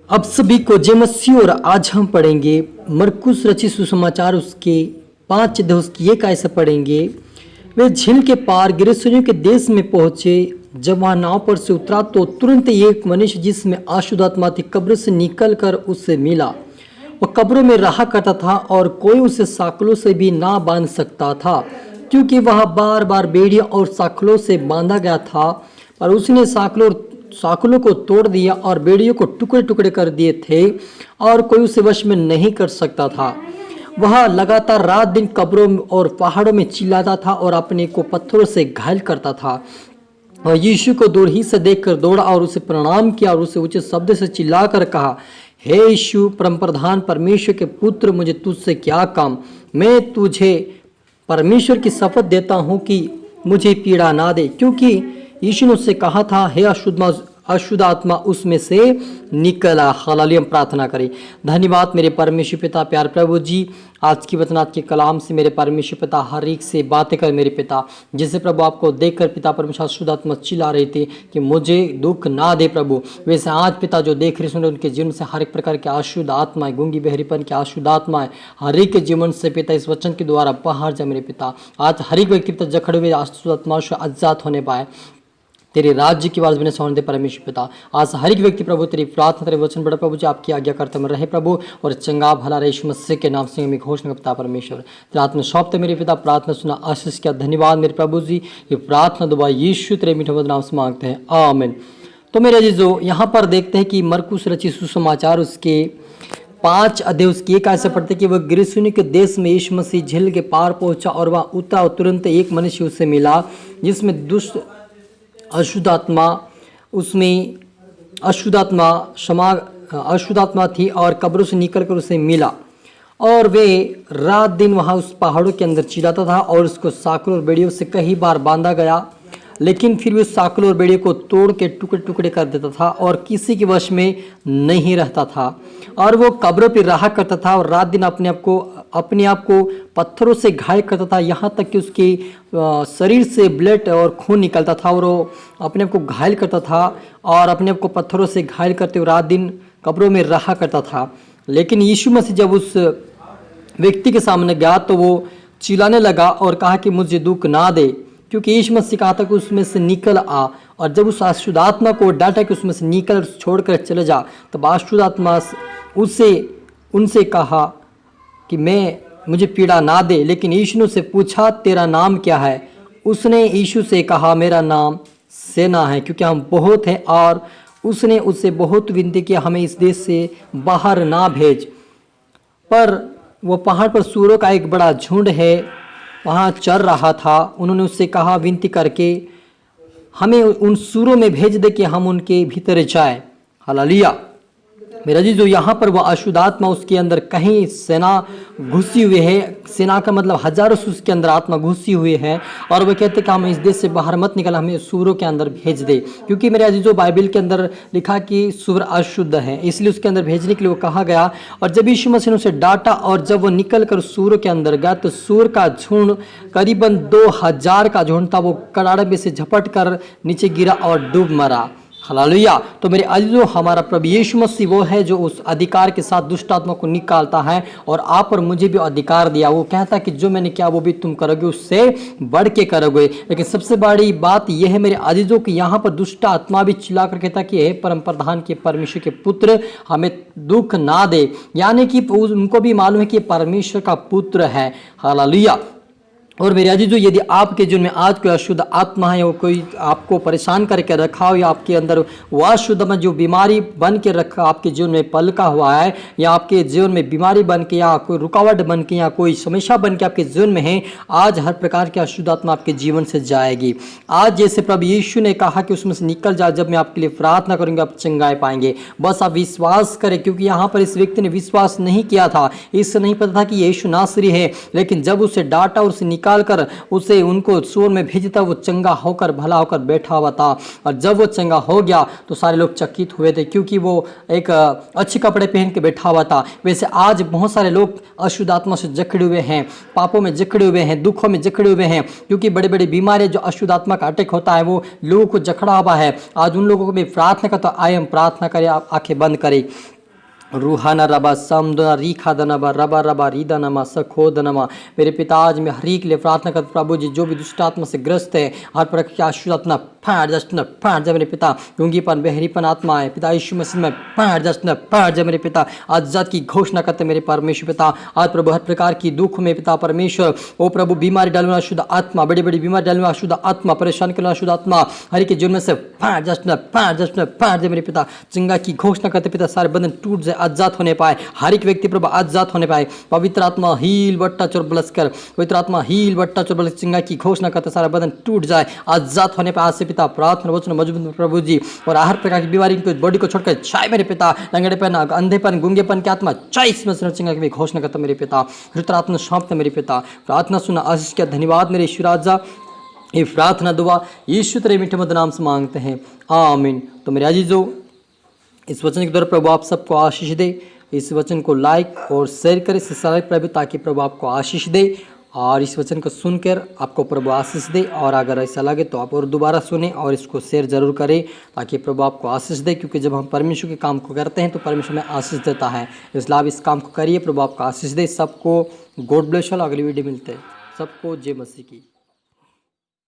अब सभी को जय मसीह। और आज हम पढ़ेंगे मरकुस रचित सुसमाचार उसके 5 अध्याय उसकी 1 आयत से पढ़ेंगे। वे झील के पार गिरसुनियों के देश में पहुंचे। जब वहां नाव पर से उतरा तो तुरंत एक मनुष्य जिसमें अशुद्ध आत्मा थी कब्र से निकल कर उससे मिला। वह कब्रों में रहा करता था और कोई उसे साकलों से भी ना बांध सकता था, क्योंकि वह बार बार बेड़ियों और साकलों से बांधा गया था। पर उसने साकलों को तोड़ दिया और बेड़ियों को टुकड़े टुकड़े कर दिए थे और कोई उसे वश में नहीं कर सकता था। वह लगातार रात दिन कब्रों और पहाड़ों में चिल्लाता था और अपने को पत्थरों से घायल करता था। और यीशु को दूर ही से देखकर दौड़ा और उसे प्रणाम किया और उसे ऊंचे शब्द से चिल्लाकर कहा, हे यीशु परमप्रधान परमेश्वर के पुत्र, मुझे तुझसे क्या काम? मैं तुझे परमेश्वर की शपथ देता हूँ कि मुझे पीड़ा ना दे। क्योंकि यीशु ने उससे कहा था, हे अशुद्ध आत्मा उसमें से निकला। हालेलुया। प्रार्थना करें। धन्यवाद मेरे परमेश्वर पिता, प्यार प्रभु जी, आज की वचनात के कलाम से मेरे परमेश्वर पिता हर एक से बातें कर मेरे पिता। जैसे प्रभु आपको देखकर पिता परमेश्वर अशुद्ध आत्मा चिल्ला रहे थे कि मुझे दुख ना दे प्रभु, वैसे आज पिता जो देख रहे सुन रहे उनके जीवन से हर एक प्रकार के अशुद्ध आत्माएं, गूंगी बहरीपन की अशुद्ध आत्माएं हर एक के जीवन से पिता इस वचन के द्वारा बाहर जाए मेरे पिता। आज हर एक व्यक्ति पिता जखड़े हुए अशुद्ध आत्मा से आजाद होने पाए, तेरे राज्य की आवाज मैंने सुन दे परमेश्वर पिता। आज हर एक व्यक्ति प्रभु तेरी प्रार्थना तेरे वचन बड़ा प्रभु जी आपकी आज्ञा करते में रहे प्रभु, और चंगा भला रहे यीशु मसीह के नाम से मैं घोषणा करता परमेश्वर। तेरा आत्मा सौंपते मेरे पिता, प्रार्थना सुना आशीष किया। धन्यवाद मेरे प्रभु जी, ये प्रार्थना दुआ यीशु तेरे मीठे नाम से मांगते हैं, आमीन। तो मेरे अजीजों, यहाँ पर देखते हैं कि मरकुस रचित सुसमाचार उसके 5 अध्याय उसकी 1 आयत से पढ़ते कि वह गिरसुनी के देश में यीशु मसीह झील के पार पहुंचा और वहाँ उतरा और तुरंत एक मनुष्य उससे मिला जिसमें दुष्ट अशुद्ध आत्मा थी और कब्रों से निकलकर उसे मिला। और वे रात दिन वहां उस पहाड़ों के अंदर चिल्लाता था और उसको साकलों और बेड़ियों से कई बार बांधा गया, लेकिन फिर भी उस साकलों और बेड़ियों को तोड़ के टुकड़े टुकड़े कर देता था और किसी के वश में नहीं रहता था। और वो कब्रों पर रहा करता था और रात दिन अपने आप को पत्थरों से घायल करता था, यहाँ तक कि उसके शरीर से ब्लड और खून निकलता था और वो अपने आप को घायल करता था और अपने आप को पत्थरों से घायल करते हुए रात दिन कब्रों में रहा करता था। लेकिन यीशु मसीह जब उस व्यक्ति के सामने गया तो वो चिल्लाने लगा और कहा कि मुझे दुख ना दे, क्योंकि यीशु मसीह कहा था कि उसमें से निकल आ। और जब उस अशुद्ध आत्मा को डांटा कि उसमें से निकल छोड़कर चले जा, तब अशुद्ध आत्मा उनसे कहा कि मुझे पीड़ा ना दे। लेकिन यीशु ने उससे पूछा, तेरा नाम क्या है? उसने यीशु से कहा, मेरा नाम सेना है, क्योंकि हम बहुत हैं। और उसने उससे बहुत विनती किया, हमें इस देश से बाहर ना भेज। पर वो पहाड़ पर सूरों का एक बड़ा झुंड है, वहाँ चर रहा था। उन्होंने उससे कहा विनती करके, हमें उन सूरों में भेज दे कि हम उनके भीतर जाए। हालेलुया। मेरा जी, जो यहाँ पर वह अशुद्ध आत्मा उसके अंदर कहीं सेना घुसी हुई है, सेना का मतलब हजारों उसके अंदर आत्मा घुसी हुई है। और वह कहते कि हम इस देश से बाहर मत निकल, हमें सूरों के अंदर भेज दे, क्योंकि मेरे अजीजों बाइबल के अंदर लिखा कि सूर अशुद्ध है, इसलिए उसके अंदर भेजने के लिए वो कहा गया। और जब यीशु मसीह ने उसे डांटा और जब वो निकल कर सूरों के अंदर गया तो सूर का झुंड करीबन 2000 का झुंड था, वो कड़ाड़े में से झपट कर नीचे गिरा और डूब मरा। हालेलुया। तो मेरे अजीजों, हमारा प्रभु यीशु मसीह वो है जो उस अधिकार के साथ दुष्ट आत्मा को निकालता है, और आप और मुझे भी अधिकार दिया। वो कहता है कि जो मैंने किया वो भी तुम करोगे, उससे बढ़ के करोगे। लेकिन सबसे बड़ी बात यह है मेरे अजीजों कि यहाँ पर दुष्ट आत्मा भी चिल्ला कर कहता कि हे परम प्रधान के परमेश्वर के पुत्र, हमें दुख ना दे, यानी कि उनको भी मालूम है कि परमेश्वर का पुत्र है। हालेलुया। और मेरे अजीजों, यदि आपके जीवन में आज कोई अशुद्ध आत्मा है, वो कोई आपको परेशान करके रखा हो, या आपके अंदर वह अशुद्ध में जो बीमारी बन के रखा आपके जीवन में पलका हुआ है, या आपके जीवन में बीमारी बन के या कोई रुकावट बन के या कोई समस्या बन के आपके जीवन में है, आज हर प्रकार की अशुद्ध आत्मा आपके जीवन से जाएगी। आज जैसे प्रभु यीशु ने कहा कि उसमें से निकल जा, जब मैं आपके लिए प्रार्थना करूँगी आप चंगाई पाएंगे। बस आप विश्वास करें, क्योंकि यहाँ पर इस व्यक्ति ने विश्वास नहीं किया था, इससे नहीं पता था कि यीशु नासरी है। लेकिन जब उसे डांटा और उसे निकाल कर उसे उनको सूर में भेजता, वो चंगा होकर भला होकर बैठा हुआ था। और जब वो चंगा हो गया तो सारे लोग चकित हुए थे, क्योंकि वो एक अच्छे कपड़े पहन के बैठा हुआ था। वैसे आज बहुत सारे लोग अशुद्ध आत्मा से जकड़े हुए हैं, पापों में जकड़े हुए हैं, दुखों में जकड़े हुए हैं, क्योंकि बड़े बड़े बीमारियां जो अशुद्ध आत्मा का अटैक होता है वो लोगों को जकड़ा हुआ है। आज उन लोगों को भी प्रार्थना करता, आए हम प्रार्थना करें, आप आंखें बंद करें। रूहाना रबा समदना रीखा दनबा रबा रबा रीदा नमा सखो दनमा। मेरे पिता आज मैं हरी के लिए प्रार्थना करता प्रभु जी, जो भी दुष्ट आत्मा से ग्रस्त है हर प्रकार की अशुद्ध आत्मा फाड़ जस्ट फाड़ जा मेरे पिता। गूंगीपन बहरीपन आत्मा है पिता यीशु मसीह में फाड़ जस्ट फाड़ जा मेरे पिता। आज जात की घोषणा करते मेरे परमेश्वर पिता। आज प्रभु हर प्रकार की दुख में पिता परमेश्वर ओ प्रभु बीमारी डालने वाला अशुद्ध आत्मा, बड़ी बड़ी बीमारी डालने वाला अशुद्ध आत्मा, परेशान करने वाला अशुद्ध आत्मा हरि के जीवन में से फाड़ जस्ट फाड़ जा मेरे पिता। चंगा की घोषणा करते पिता, सारे बंधन टूट जाए, आजाद होने पाए हर एक व्यक्ति प्रभु, आजाद होने पाए। पवित्र आत्मा हील बट्टा चोर ब्लस कर, पवित्र आत्मा हील बट्टा चोर ब्लस, चंगा की घोषणा करते सारा बंधन टूट जाए, आजाद होने पाए आज से पिता। प्रार्थना वचन मजबूत प्रभु जी, और हर प्रकार की बीमारी को बॉडी को छोड़कर चाहे मेरे पिता। लंगड़ेपन अंधेपन गूंगेपन की आत्मा चाहे इसमें से चंगा की घोषणा करता मेरे पिता। पवित्र आत्मा सौंपते मेरे पिता। प्रार्थना सुना आशीष का धन्यवाद मेरे ईश्वर राजा। ये प्रार्थना दुआ यीशु तेरे मीठे मधुर नाम से मांगते हैं, आमीन। तो मेरे अजीजों, इस वचन के द्वारा प्रभु आप सबको आशीष दे। इस वचन को लाइक और शेयर करें सब्सक्राइब प्रभु, ताकि प्रभु आपको आशीष दे और इस वचन को सुनकर आपको प्रभु आशीष दे। और अगर ऐसा लगे तो आप और दोबारा सुने और इसको शेयर जरूर करें, ताकि प्रभु आपको आशीष दे। क्योंकि जब हम परमेश्वर के काम को करते हैं तो परमेश्वर में आशीष देता है। इसलिए आप इस काम को करिए, प्रभु आपको आशीष दे। सबको गॉड ब्लेस। अगली वीडियो मिलते हैं। सबको जय मसीह की।